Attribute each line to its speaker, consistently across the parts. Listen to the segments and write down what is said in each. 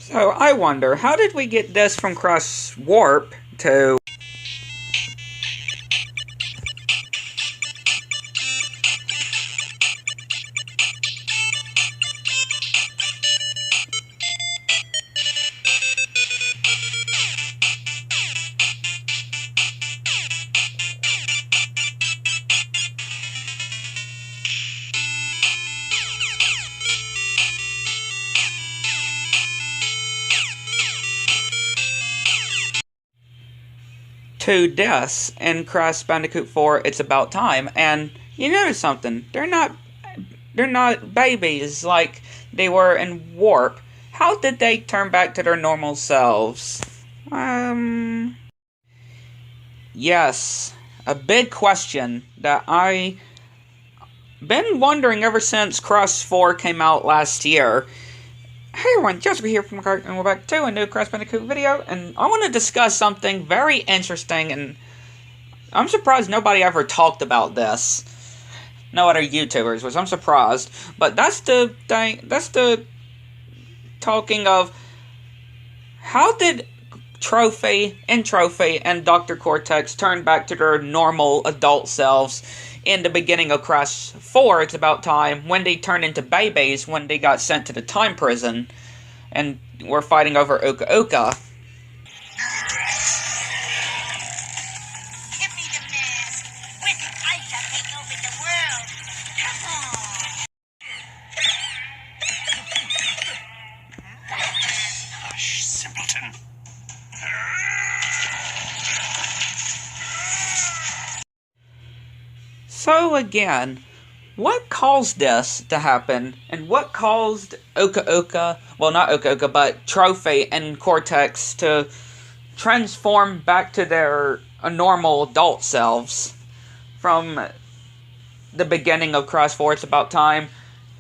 Speaker 1: So I wonder, how did we get this from cross warp to... to this in Crash Bandicoot 4, It's About Time, and you notice something, they're not babies like they were in Warp. How did they turn back to their normal selves? Yes, a big question that I been wondering ever since Cross 4 came out last year. Hey everyone, Jessica here from Cart, and we're back to a new Crash Bandicoot video, and I want to discuss something very interesting, and I'm surprised nobody ever talked about this. No other YouTubers, which I'm surprised, but that's the thing, that's the talking of how did n.tropy, and Dr. Cortex turn back to their normal adult selves in the beginning of Crash 4, It's About Time, when they turned into babies, when they got sent to the time prison, and were fighting over Uka Uka.
Speaker 2: Give me the mask! Wicked Aisha take over the world! Come on! Hush, simpleton.
Speaker 1: So again, what caused this to happen, and what caused Uka Uka, well not Uka Uka, but n.tropy and Cortex to transform back to their normal adult selves from the beginning of Crash 4, It's About Time,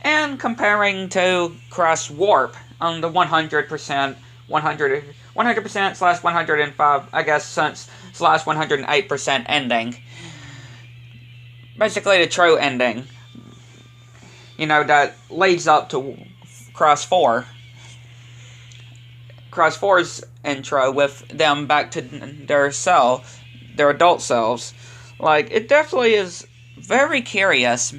Speaker 1: and comparing to Crash Warp on the 100% slash 105, I guess, slash 108% ending. Basically the true ending, you know, that leads up to Crash 4. Crash 4's intro with them back to their adult selves. Like, it definitely is very curious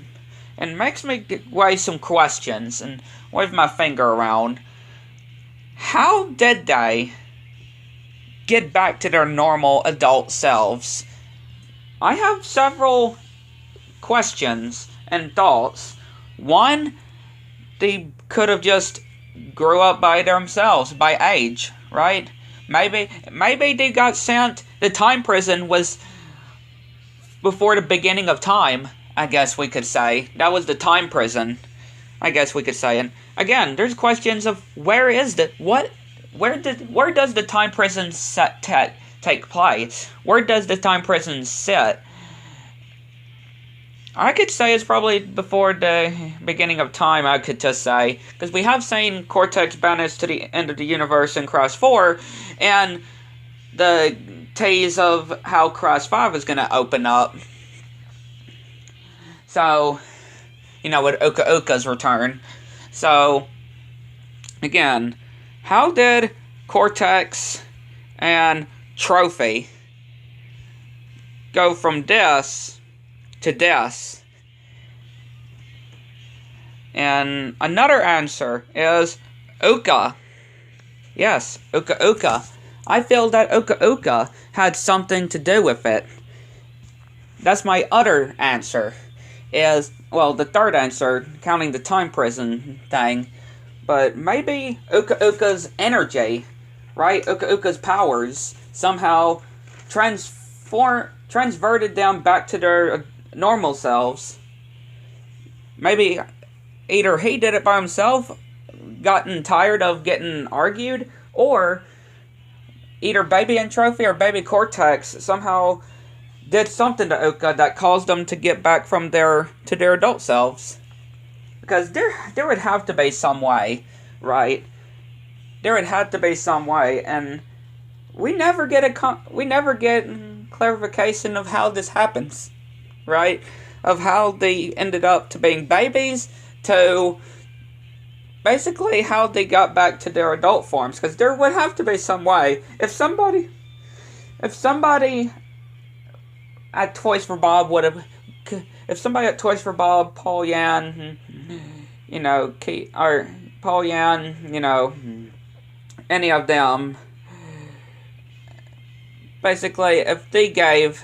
Speaker 1: and makes me weigh some questions and wave my finger around. How did they get back to their normal adult selves? I have several questions and thoughts. One, they could have just grew up by themselves, by age, right? Maybe they got sent, the time prison was before the beginning of time, I guess we could say. That was the time prison, I guess we could say. And again, there's questions of where does the time prison take place? Where does the time prison sit? I could say it's probably before the beginning of time, I could just say. Because we have seen Cortex banished to the end of the universe in Crash 4, and the tease of how Crash 5 is going to open up. So, you know, with Uka Uka's return. So, again, how did Cortex and n.tropy go from this to this? And another answer is Uka. Yes, Uka Uka. I feel that Uka Uka had something to do with it. That's my other answer. Is, well, the third answer, counting the time prison thing. But maybe Uka Uka's energy, right? Uka Uka's powers somehow transverted them back to their normal selves. Maybe either he did it by himself, gotten tired of getting argued, or either baby n.tropy or baby Cortex somehow did something to Uka that caused them to get back from their adult selves. Because there would have to be some way, right? There would have to be some way, and we never get clarification of how this happens, right? Of how they ended up to being babies, to basically how they got back to their adult forms, because there would have to be some way. If somebody at Toys for Bob would have, if somebody at Toys for Bob, Paul Yan, or Paul Yan, any of them, basically, if they gave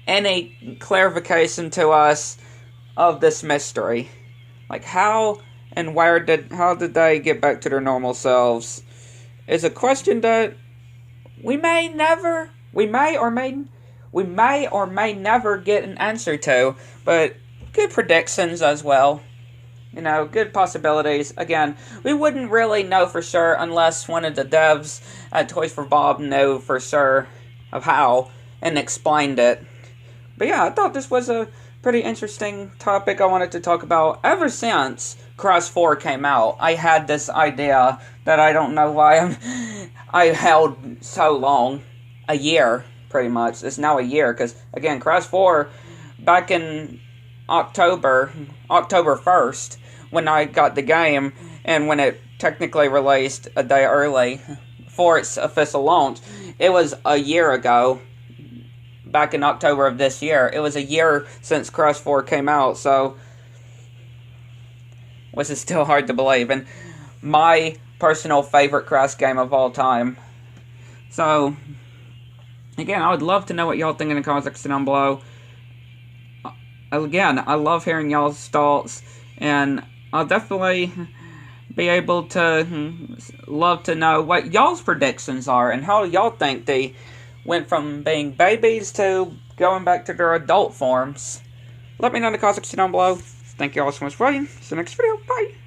Speaker 1: any clarification to us of this mystery, like how and how did they get back to their normal selves, is a question that we may or may never get an answer to, but good predictions as well. Good possibilities. Again, we wouldn't really know for sure unless one of the devs at Toys for Bob knew for sure of how and explained it. But yeah, I thought this was a pretty interesting topic I wanted to talk about. Ever since Cross 4 came out, I had this idea that I don't know why I held so long. A year, pretty much. It's now a year, because, again, Cross 4, back in October 1st, when I got the game, and when it technically released a day early for its official launch, it was a year ago. Back in October of this year. It was a year since Cross 4 came out, so which is still hard to believe, and my personal favorite Cross game of all time. So, again, I would love to know what y'all think in the comment section down below. Again, I love hearing y'all's thoughts, and I'll definitely be able to love to know what y'all's predictions are, and how y'all think they went from being babies to going back to their adult forms. Let me know in the comment section down below. Thank you all so much for watching. See you next video. Bye!